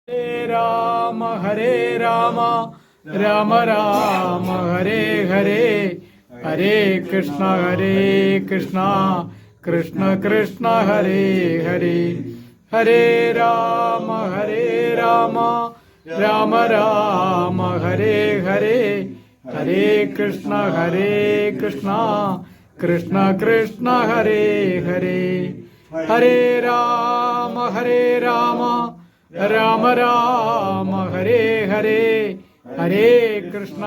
हरे राम राम राम हरे हरे हरे कृष्ण कृष्ण कृष्ण हरे हरे हरे राम राम राम हरे हरे हरे कृष्ण कृष्ण कृष्ण हरे हरे हरे राम राम राम हरे हरे हरे कृष्ण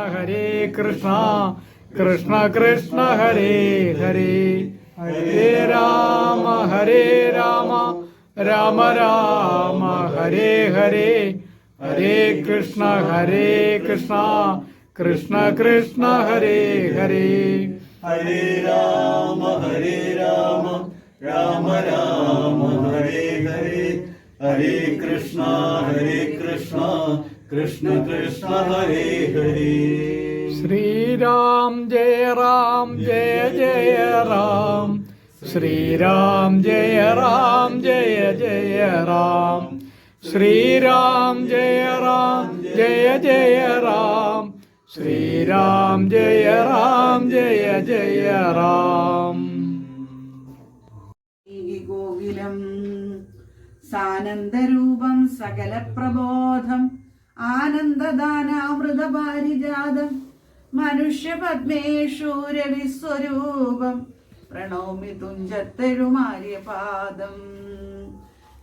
कृष्ण कृष्ण हरे हरे हरे राम राम राम हरे हरे हरे कृष्ण कृष्ण कृष्ण हरे हरे हरे राम राम राम हरे हरे हरे कृष्ण कृष्ण कृष्ण हरे हरे श्री राम जय जय राम श्री राम जय जय राम श्री राम जय जय राम श्री राम जय जय राम ഗോകുലം സാനന്ദരൂപം സകല പ്രബോധം ആനന്ദദാനാമൃതപാരിജാതം മനുഷ്യപത്മേശൂരവിസ്വരൂപം പ്രണൗമി തുഞ്ചത്തെഴുമാര്യപാദം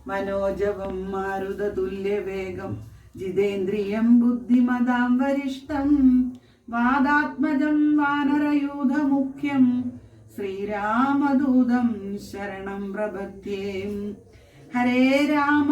മനോജവം മാരുതതുല്യവേഗം ജിതേന്ദ്രിയം ബുദ്ധിമതാം വരിഷ്ഠം വാദാത്മജം വാനരയൂഥമുഖ്യം ശ്രീരാമദൂതം ശരണം പ്രപദ്യേ ഹരേ രാമ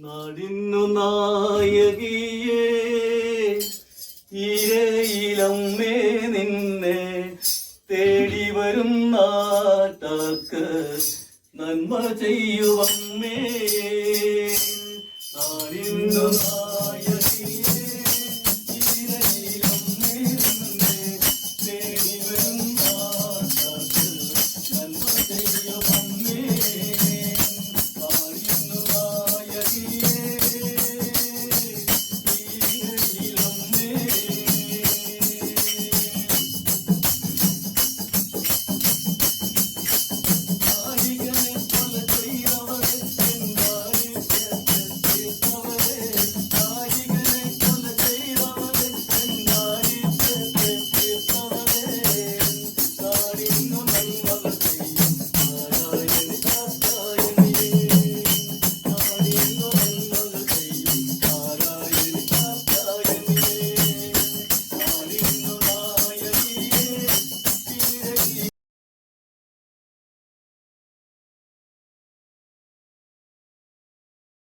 നാടിന്നു നായകിയേ ഇരയിലമ്മേ നിന്നെ തേടി വരും നാട്ടാർക്ക് നന്മ ചെയ്യ